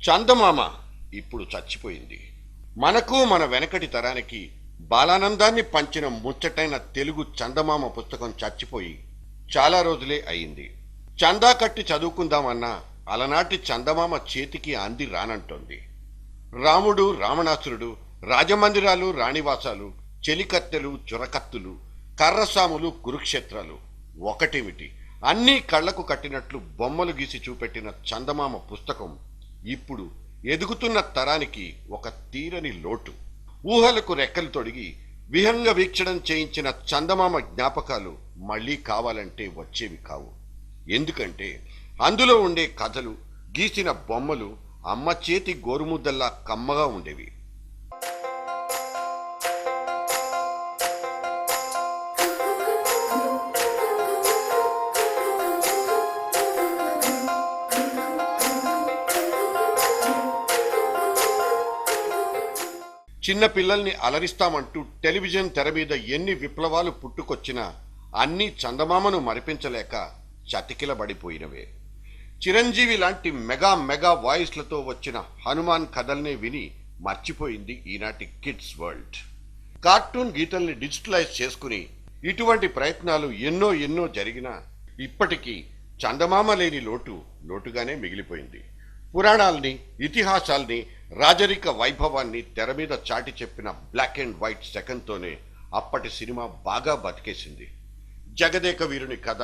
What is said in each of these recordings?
చందమామ ఇప్పుడు చచ్చిపోయింది. మనకు మన వెనకటి తరానికి బాలానందాన్ని పంచిన ముచ్చటైన తెలుగు చందమామ పుస్తకం చచ్చిపోయి చాలా రోజులే అయింది. చందా కట్టి చదువుకుందామన్నా అలనాటి చందమామ చేతికి అంది రానంటోంది. రాముడు రావణాసురుడు, రాజమందిరాలు రాణివాసాలు, చెలికత్తెలు చురకత్తులు, కర్రసాములు కురుక్షేత్రాలు ఒకటేమిటి, అన్నీ కళ్లకు కట్టినట్లు బొమ్మలు గీసి చూపెట్టిన చందమామ పుస్తకం ఇప్పుడు ఎదుగుతున్న తరానికి ఒక తీరని లోటు. ఊహలకు రెక్కలు తొడిగి విహంగ వీక్షణం చేయించిన చందమామ జ్ఞాపకాలు మళ్లీ కావాలంటే వచ్చేవి కావు. ఎందుకంటే అందులో ఉండే కథలు, గీసిన బొమ్మలు అమ్మ చేతి గోరుముద్దల్లా కమ్మగా ఉండేవి. చిన్న పిల్లల్ని అలరిస్తామంటూ టెలివిజన్ తెర మీద ఎన్ని విప్లవాలు పుట్టుకొచ్చినా అన్నీ చందమామను మరిపించలేక చతికిలబడిపోయినవే. చిరంజీవి లాంటి మెగా మెగా వాయిస్లతో వచ్చిన హనుమాన్ కథల్నే విని మర్చిపోయింది ఈనాటి కిడ్స్ వరల్డ్. కార్టూన్ గీతల్ని డిజిటలైజ్ చేసుకుని ఇటువంటి ప్రయత్నాలు ఎన్నో జరిగినా ఇప్పటికీ చందమామ లేని లోటు లోటుగానే మిగిలిపోయింది. పురాణాల్ని, ఇతిహాసాల్ని, రాజరిక వైభవాన్ని తెర మీద చాటి చెప్పిన బ్లాక్ అండ్ వైట్ సెకండ్తోనే అప్పటి సినిమా బాగా బతికేసింది. జగదేక వీరుని కథ,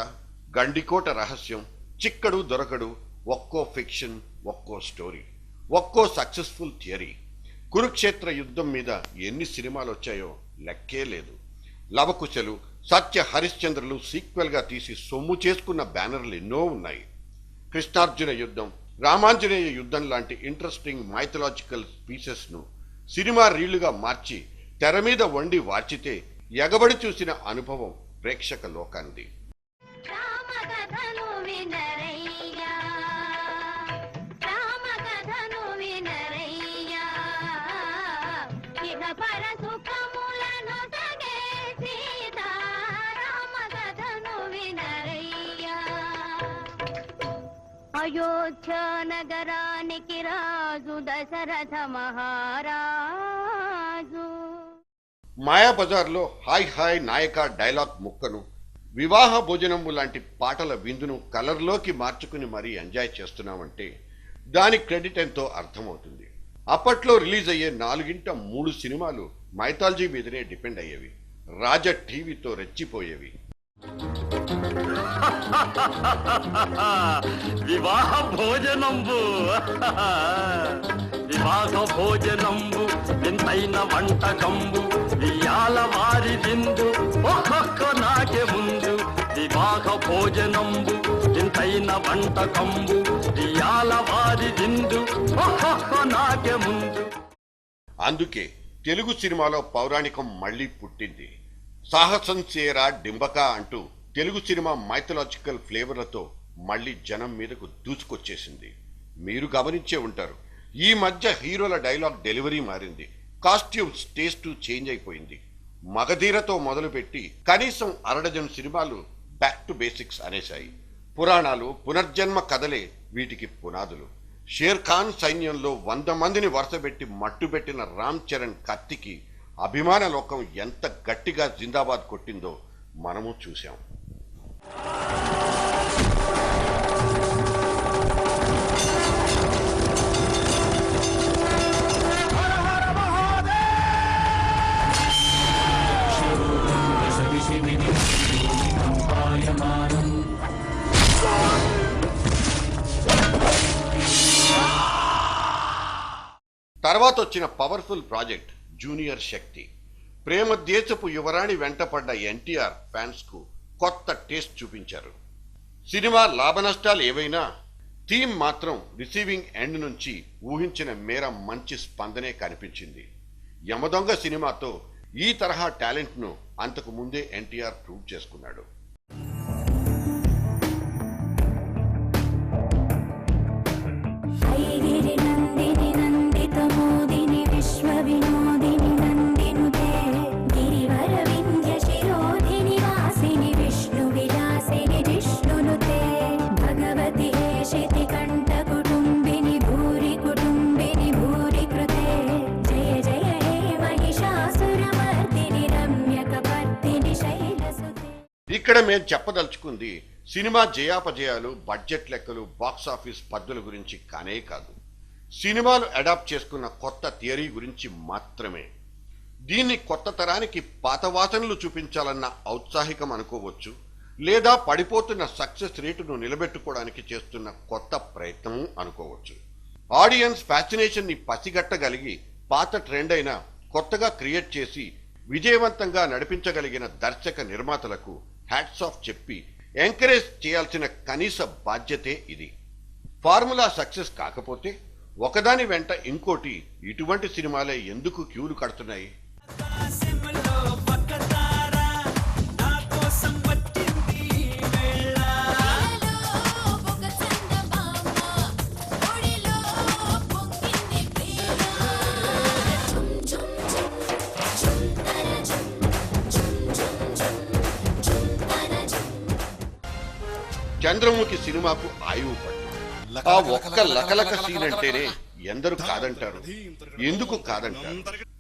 గండికోట రహస్యం, చిక్కడు దొరకడు, ఒక్కో ఫిక్షన్, ఒక్కో స్టోరీ, ఒక్కో సక్సెస్ఫుల్ థియరీ. కురుక్షేత్ర యుద్ధం మీద ఎన్ని సినిమాలు వచ్చాయో లెక్కే లేదు. లవకుశలు, సత్య హరిశ్చంద్రులు సీక్వెల్గా తీసి సొమ్ము చేసుకున్న బ్యానర్లు ఎన్నో ఉన్నాయి. కృష్ణార్జున యుద్ధం, రామాంజనేయ యుద్ధం లాంటి ఇంట్రెస్టింగ్ మైథలాజికల్ పీసెస్ను సినిమా రీళ్లుగా మార్చి తెర మీద వండి వార్చితే ఎగబడి చూసిన అనుభవం ప్రేక్షక లోకాంది. అయోధ్య నగరానికి రాజు దశరథ మహారాజు. మాయాబజార్లో హాయ్ హాయ్ నాయక డైలాగ్ ముక్కను, వివాహ భోజనము లాంటి పాటల విందును కలర్లోకి మార్చుకుని మరీ ఎంజాయ్ చేస్తున్నామంటే దాని క్రెడిట్ ఎంతో అర్థమవుతుంది. అప్పట్లో రిలీజ్ అయ్యే 4 సినిమాలు మైథాలజీ మీదనే డిపెండ్ అయ్యేవి. రాజ టీవీతో రెచ్చిపోయేవి. వివాహ భోజనంబు వివాహ భోజనంబు వింతైన వంటకంబు ఇయాల వారి విందు ఒక్కొక్క నాకే ముందు. వివాహ భోజనంబు వింతైన వంటకంబు ఇయాల వారి విందు ఒక్కొక్క నాకే ముందు. అందుకే తెలుగు సినిమాలో పౌరాణికం మళ్లీ పుట్టింది. సాహసం చేరా డింబక అంటూ తెలుగు సినిమా మైథలాజికల్ ఫ్లేవర్లతో మళ్లీ జనం మీదకు దూసుకొచ్చేసింది. మీరు గమనించే ఉంటారు, ఈ మధ్య హీరోల డైలాగ్ డెలివరీ మారింది. కాస్ట్యూమ్స్ టేస్ట్ చేంజ్ అయిపోయింది. మగధీరతో మొదలుపెట్టి కనీసం 6 సినిమాలు బ్యాక్ టు బేసిక్స్ అనేశాయి. పురాణాలు, పునర్జన్మ కథలే వీటికి పునాదులు. షేర్ ఖాన్ సైన్యంలో 100 మందిని వరుసపెట్టి మట్టుబెట్టిన రామ్ చరణ్ కత్తికి అభిమాన లోకం ఎంత గట్టిగా జిందాబాద్ కొట్టిందో మనము చూశాం. తర్వాత వచ్చిన పవర్ఫుల్ ప్రాజెక్ట్ జూనియర్ శక్తి. ప్రేమ దేశపు యువరాణి వెంటపడ్డ ఎన్టీఆర్ ఫ్యాన్స్ కు కొత్త టేస్ట్ చూపించారు. సినిమా లాభనష్టాలు ఏవైనా థీమ్ మాత్రం రిసీవింగ్ ఎండ్ నుంచి ఊహించిన మేర మంచి స్పందనే కనిపించింది. యమదొంగ సినిమాతో ఈ తరహా టాలెంట్ ను అంతకు ముందే ఎన్టీఆర్ ప్రూవ్ చేసుకున్నాడు. భగవతి హే శితి కంఠ కుటుంబిని భూరి కుటుంబ ఇక్కడ మేము చెప్పదలుచుకుంది సినిమా జయాపజయాలు, బడ్జెట్ లెక్కలు, బాక్సాఫీస్ పద్దుల గురించి కానే కాదు. సినిమాలు అడాప్ట్ చేసుకున్న కొత్త థియరీ గురించి మాత్రమే. దీన్ని కొత్త తరానికి పాత వాసనలు చూపించాలన్న ఔత్సాహికం అనుకోవచ్చు, లేదా పడిపోతున్న సక్సెస్ రేటును నిలబెట్టుకోవడానికి చేస్తున్న కొత్త ప్రయత్నము అనుకోవచ్చు. ఆడియన్స్ ఫ్యాసినేషన్ ని పసిగట్టగలిగి పాత ట్రెండ్ అయినా కొత్తగా క్రియేట్ చేసి విజయవంతంగా నడిపించగలిగిన దర్శక నిర్మాతలకు హ్యాట్స్ ఆఫ్ చెప్పి ఎంకరేజ్ చేయాల్సిన కనీస బాధ్యతే ఇది. ఫార్ములా సక్సెస్ కాకపోతే ఒకదాని వెంట ఇంకోటి ఇటువంటి సినిమాలే ఎందుకు క్యూలు కడుతున్నాయి? చంద్రముఖి సినిమాకు ఆయువు పట్టు. ఆ ఒక్క లకలక సీన్ అంటేనే ఎందరు కాదంటారు? ఎందుకు కాదంటారు?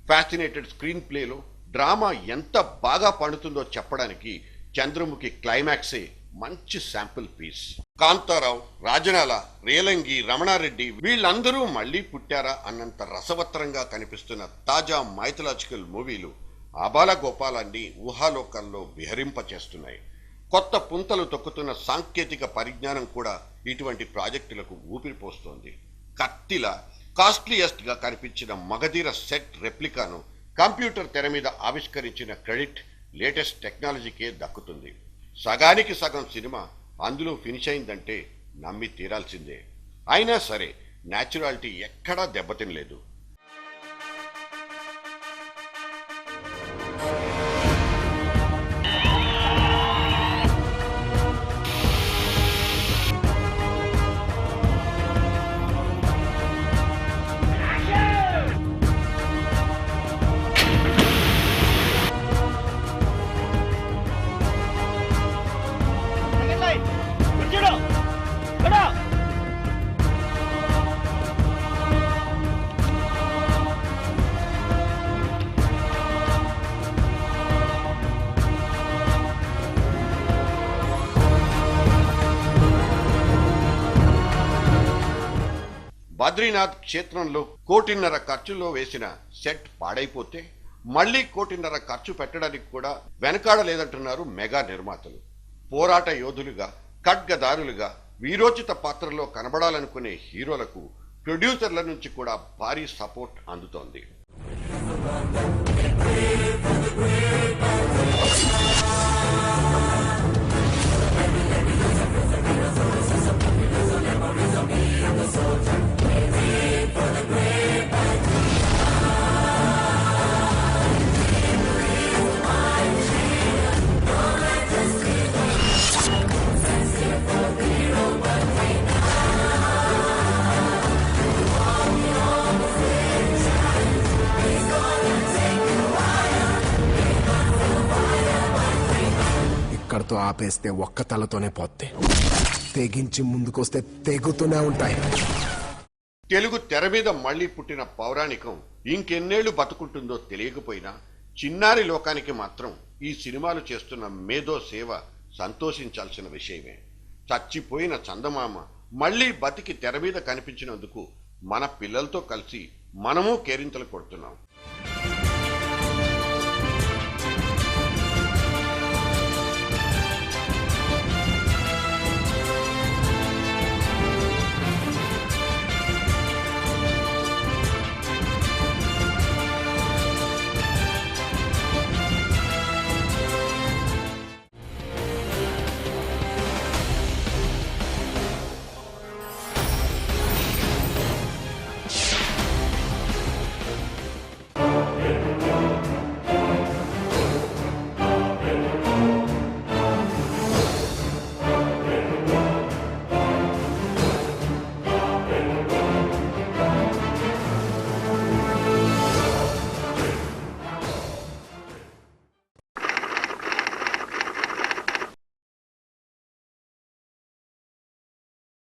ఫ్యాసినేటెడ్ స్క్రీన్ ప్లేలో డ్రామా ఎంత బాగా పండుతుందో చెప్పడానికి చంద్రముఖి క్లైమాక్సే మంచి శాంపుల్ పీస్. కాంతారావు, రాజనాల, రేలంగి, రమణారెడ్డి వీళ్ళందరూ మళ్లీ పుట్టారా అన్నంత రసవత్తరంగా కనిపిస్తున్న తాజా మైథలాజికల్ మూవీలు అబాల గోపాలాన్ని ఊహాలోకాల్లో విహరింపచేస్తున్నాయి. కొత్త పుంతలు తొక్కుతున్న సాంకేతిక పరిజ్ఞానం కూడా ఇటువంటి ప్రాజెక్టులకు ఊపిరిపోస్తోంది. కత్తిలా కాస్ట్లీయెస్ట్ గా కనిపించిన మగధీర సెట్ రెప్లికాను కంప్యూటర్ తెర మీద ఆవిష్కరించిన క్రెడిట్ లేటెస్ట్ టెక్నాలజీకే దక్కుతుంది. సగానికి సగం సినిమా అందులో ఫినిష్ అయిందంటే నమ్మి తీరాల్సిందే. అయినా సరే న్యాచురాలిటీ ఎక్కడా దెబ్బతినలేదు. బద్రీనాథ్ క్షేత్రంలో 1.5 కోటి ఖర్చులో వేసిన సెట్ పాడైపోతే మళ్లీ 1.5 కోటి ఖర్చు పెట్టడానికి కూడా వెనకాడలేదంటున్నారు మెగా నిర్మాతలు. పోరాట యోధులుగా, ఖడ్గదారులుగా, వీరోచిత పాత్రలో కనబడాలనుకునే హీరోలకు ప్రొడ్యూసర్ల నుంచి కూడా భారీ సపోర్ట్ అందుతోంది. ఇక్కడతో ఆపేస్తే ఒక్క తలతోనే పోతే, తెగించి ముందుకొస్తే తెగుతూనే ఉంటాయి. తెలుగు తెర మీద మళ్లీ పుట్టిన పౌరాణికం ఇంకెన్నేళ్లు బతుకుంటుందో తెలియకపోయినా చిన్నారి లోకానికి మాత్రం ఈ సినిమాలు చేస్తున్న మేధో సేవ సంతోషించాల్సిన విషయమే. చచ్చిపోయిన చందమామ మళ్లీ బతికి తెర మీద కనిపించినందుకు మన పిల్లలతో కలిసి మనము కేరింతలు కొడుతున్నాం.